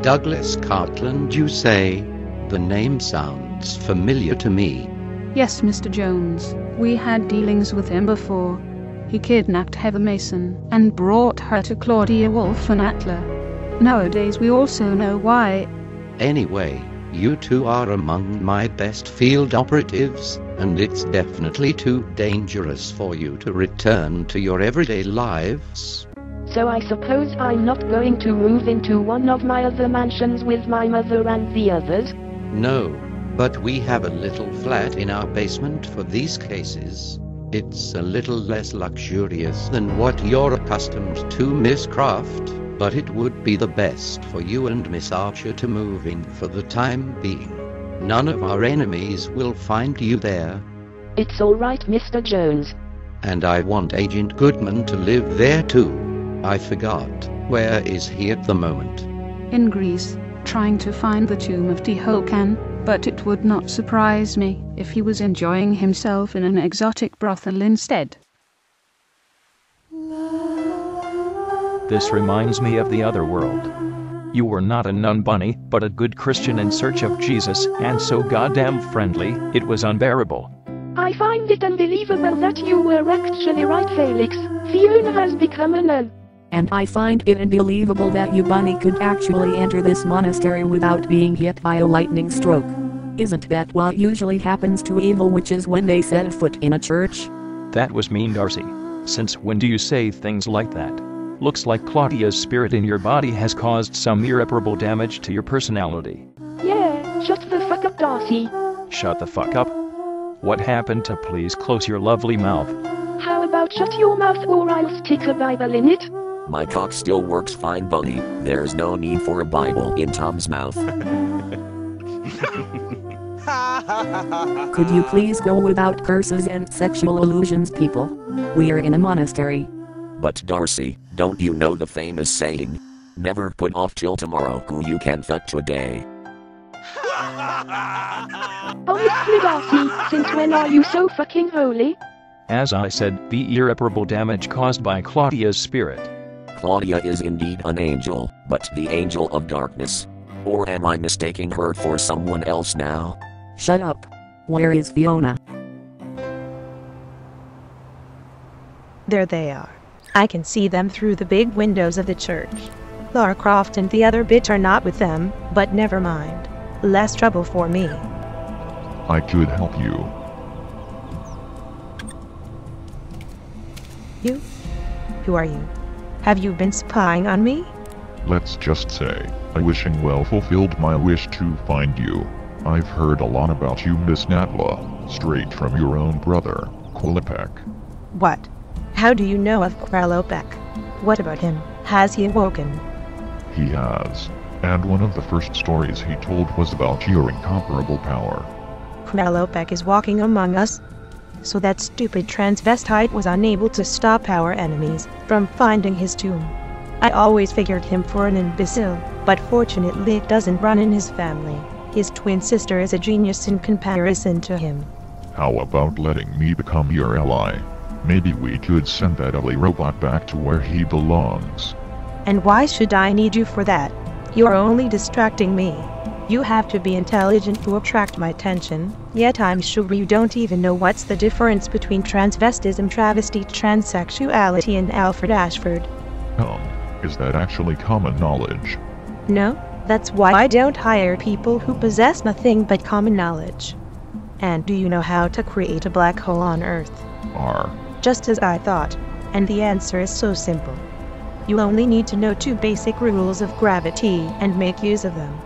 Douglas Cartland, you say? The name sounds familiar to me. Yes, Mr. Jones. We had dealings with him before. He kidnapped Heather Mason and brought her to Claudia Wolf and Atla. Nowadays we also know why. Anyway, you two are among my best field operatives, and it's definitely too dangerous for you to return to your everyday lives. So I suppose I'm not going to move into one of my other mansions with my mother and the others? No, but we have a little flat in our basement for these cases. It's a little less luxurious than what you're accustomed to, Miss Croft, but it would be the best for you and Miss Archer to move in for the time being. None of our enemies will find you there. It's all right, Mr. Jones. And I want Agent Goodman to live there too. I forgot. Where is he at the moment? In Greece, trying to find the tomb of Tehocan, but it would not surprise me if he was enjoying himself in an exotic brothel instead. This reminds me of the other world. You were not a nun bunny, but a good Christian in search of Jesus, and so goddamn friendly, it was unbearable. I find it unbelievable that you were actually right, Felix. Fiona has become a nun. And I find it unbelievable that you bunny could actually enter this monastery without being hit by a lightning stroke. Isn't that what usually happens to evil witches when they set foot in a church? That was mean, Darcy. Since when do you say things like that? Looks like Claudia's spirit in your body has caused some irreparable damage to your personality. Yeah, shut the fuck up, Darcy. Shut the fuck up? What happened to please close your lovely mouth? How about shut your mouth or I'll stick a Bible in it? My cock still works fine, bunny. There's no need for a Bible in Tom's mouth. Could you please go without curses and sexual allusions, people? We're in a monastery. But Darcy, don't you know the famous saying? Never put off till tomorrow who you can fuck today. Honestly, Darcy, since when are you so fucking holy? As I said, the irreparable damage caused by Claudia's spirit. Claudia is indeed an angel, but the angel of darkness. Or am I mistaking her for someone else now? Shut up. Where is Fiona? There they are. I can see them through the big windows of the church. Lara Croft and the other bitch are not with them, but never mind. Less trouble for me. I could help you. You? Who are you? Have you been spying on me? Let's just say, I wishing well fulfilled my wish to find you. I've heard a lot about you, Miss Natla, straight from your own brother, Quilipek. What? How do you know of Quilipek? What about him? Has he awoken? He has. And one of the first stories he told was about your incomparable power. Quilipek is walking among us. So that stupid transvestite was unable to stop our enemies from finding his tomb. I always figured him for an imbecile, but fortunately it doesn't run in his family. His twin sister is a genius in comparison to him. How about letting me become your ally? Maybe we could send that ugly robot back to where he belongs. And why should I need you for that? You're only distracting me. You have to be intelligent to attract my attention, yet I'm sure you don't even know what's the difference between transvestism, travesty, transsexuality, and Alfred Ashford. Is that actually common knowledge? No, that's why I don't hire people who possess nothing but common knowledge. And do you know how to create a black hole on Earth? Just as I thought. And the answer is so simple. You only need to know 2 basic rules of gravity and make use of them.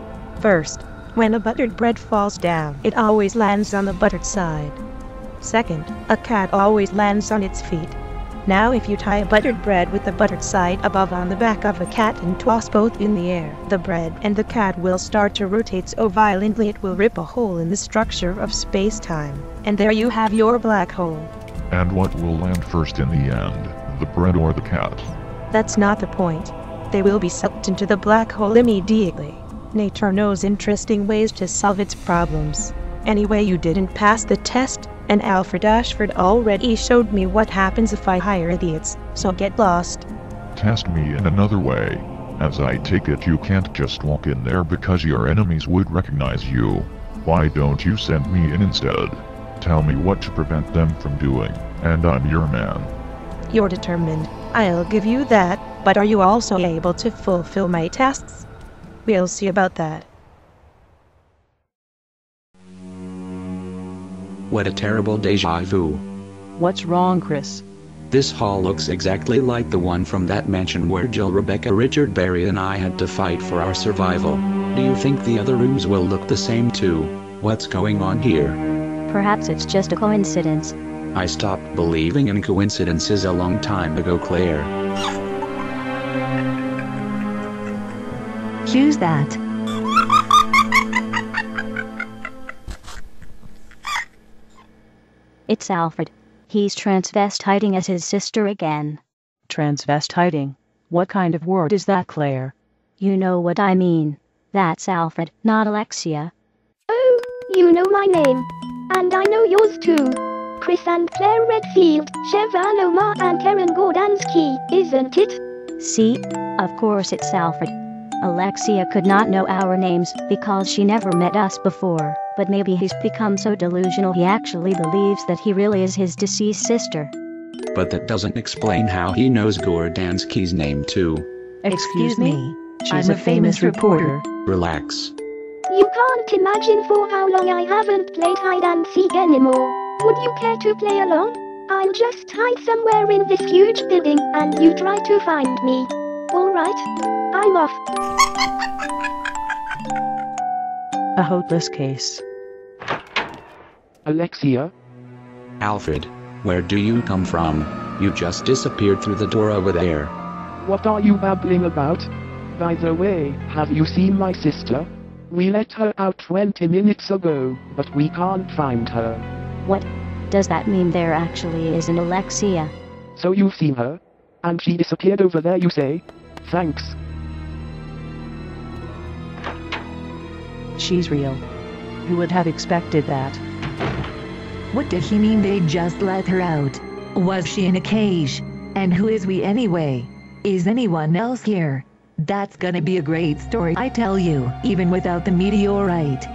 First, when a buttered bread falls down, it always lands on the buttered side. Second, a cat always lands on its feet. Now if you tie a buttered bread with the buttered side above on the back of a cat and toss both in the air, the bread and the cat will start to rotate so violently it will rip a hole in the structure of space-time. And there you have your black hole. And what will land first in the end, the bread or the cat? That's not the point. They will be sucked into the black hole immediately. Nature knows interesting ways to solve its problems. Anyway, you didn't pass the test, and Alfred Ashford already showed me what happens if I hire idiots, so get lost. Test me in another way. As I take it you can't just walk in there because your enemies would recognize you. Why don't you send me in instead? Tell me what to prevent them from doing, and I'm your man. You're determined, I'll give you that, but are you also able to fulfill my tasks? We'll see about that. What a terrible deja vu. What's wrong, Chris? This hall looks exactly like the one from that mansion where Jill, Rebecca, Richard, Barry and I had to fight for our survival. Do you think the other rooms will look the same too? What's going on here? Perhaps it's just a coincidence. I stopped believing in coincidences a long time ago, Claire. Who's that? It's Alfred. He's transvestiting as his sister again. Transvestiting? What kind of word is that, Claire? You know what I mean. That's Alfred, not Alexia. Oh, you know my name. And I know yours too. Chris and Claire Redfield, Chevan Omar and Karen Gordansky, isn't it? See? Of course it's Alfred. Alexia could not know our names because she never met us before, but maybe he's become so delusional he actually believes that he really is his deceased sister. But that doesn't explain how he knows Gordansky's name too. Excuse me? She's a famous reporter. Relax. You can't imagine for how long I haven't played hide and seek anymore. Would you care to play along? I'll just hide somewhere in this huge building and you try to find me. Alright? I'm off. A hopeless case. Alexia? Alfred, where do you come from? You just disappeared through the door over there. What are you babbling about? By the way, have you seen my sister? We let her out 20 minutes ago, but we can't find her. What? Does that mean there actually is an Alexia? So you've seen her? And she disappeared over there, you say? Thanks. She's real. Who would have expected that? What did he mean they just let her out? Was she in a cage? And who is we anyway? Is anyone else here? That's gonna be a great story, I tell you, even without the meteorite.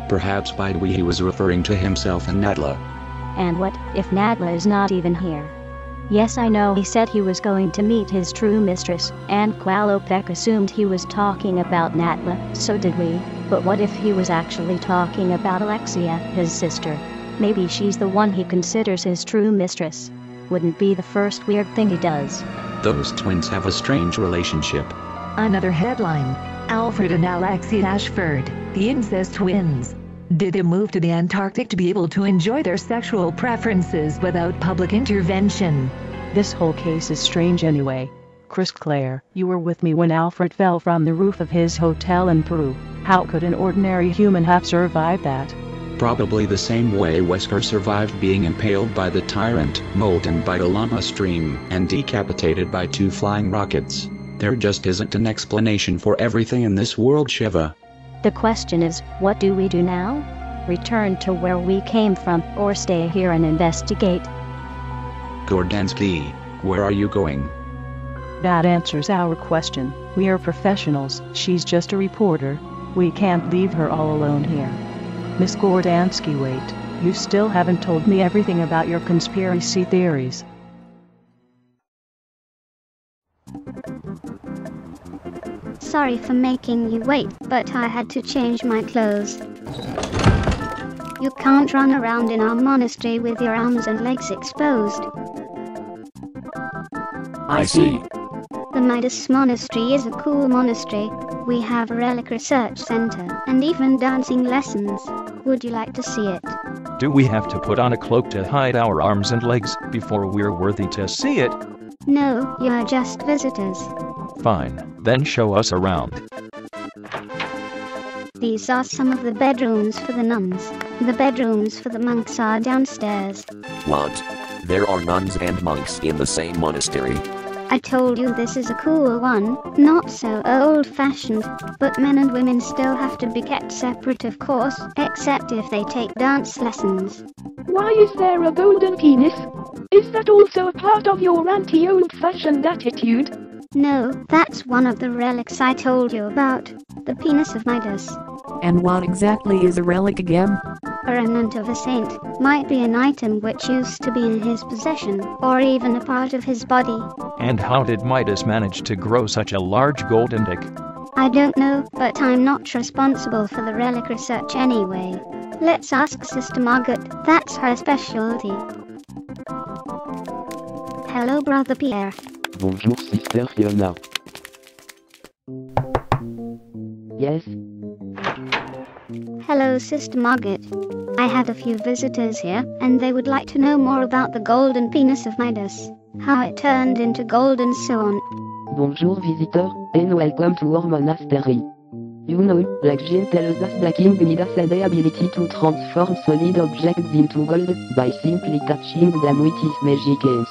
Perhaps by we he was referring to himself and Nadla. And what if Nadla is not even here? Yes, I know he said he was going to meet his true mistress, and Qualopec assumed he was talking about Nadla, so did we. But what if he was actually talking about Alexia, his sister? Maybe she's the one he considers his true mistress. Wouldn't be the first weird thing he does. Those twins have a strange relationship. Another headline. Alfred and Alexia Ashford, the incest twins. Did they move to the Antarctic to be able to enjoy their sexual preferences without public intervention? This whole case is strange anyway. Chris, Claire, you were with me when Alfred fell from the roof of his hotel in Peru. How could an ordinary human have survived that? Probably the same way Wesker survived being impaled by the tyrant, molten by the lava stream, and decapitated by 2 flying rockets. There just isn't an explanation for everything in this world, Shiva. The question is, what do we do now? Return to where we came from, or stay here and investigate? Gordansky, where are you going? That answers our question. We are professionals, she's just a reporter. We can't leave her all alone here. Miss Gordansky, wait. You still haven't told me everything about your conspiracy theories. Sorry for making you wait, but I had to change my clothes. You can't run around in our monastery with your arms and legs exposed. I see. The Midas Monastery is a cool monastery. We have a relic research center, and even dancing lessons. Would you like to see it? Do we have to put on a cloak to hide our arms and legs before we're worthy to see it? No, you're just visitors. Fine, then show us around. These are some of the bedrooms for the nuns. The bedrooms for the monks are downstairs. What? There are nuns and monks in the same monastery. I told you this is a cool one, not so old-fashioned, but men and women still have to be kept separate, of course, except if they take dance lessons. Why is there a golden penis? Is that also a part of your anti-old-fashioned attitude? No, that's one of the relics I told you about. The penis of Midas. And what exactly is a relic again? A remnant of a saint might be an item which used to be in his possession, or even a part of his body. And how did Midas manage to grow such a large golden dick? I don't know, but I'm not responsible for the relic research anyway. Let's ask Sister Margaret, that's her specialty. Hello, Brother Pierre. Bonjour, Sister Fiona. Yes? Hello, Sister Margaret. I have a few visitors here, and they would like to know more about the golden penis of Midas, how it turned into gold and so on. Bonjour, visitor, and welcome to our monastery. You know, like Jane tells us the King Midas had the ability to transform solid objects into gold by simply touching them with his magic hands.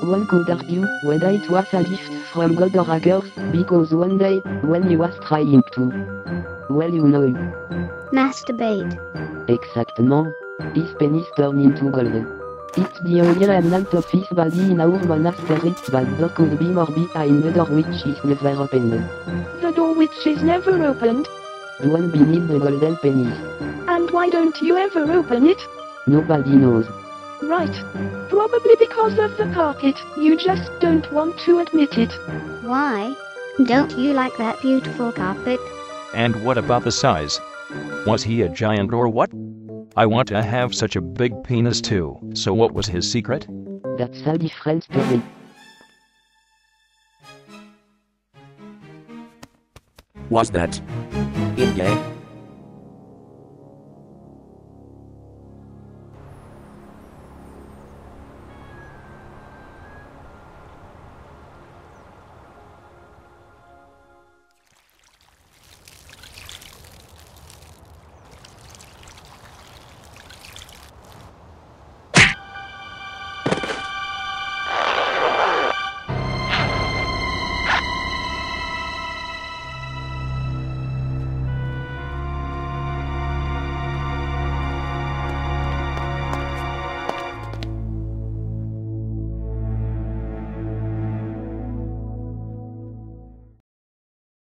One could argue whether it was a gift from God or a curse, because one day, when he was trying to, well, you know, masturbate. Exactement, his penis turned into gold. It's the only remnant of his body in our monastery, but there could be more behind the door which is never opened. The door which is never opened? The one beneath the golden penis. And why don't you ever open it? Nobody knows. Right. Probably because of the carpet. You just don't want to admit it. Why? Don't you like that beautiful carpet? And what about the size? Was he a giant or what? I want to have such a big penis too. So what was his secret? That's a different story. Was that in gay?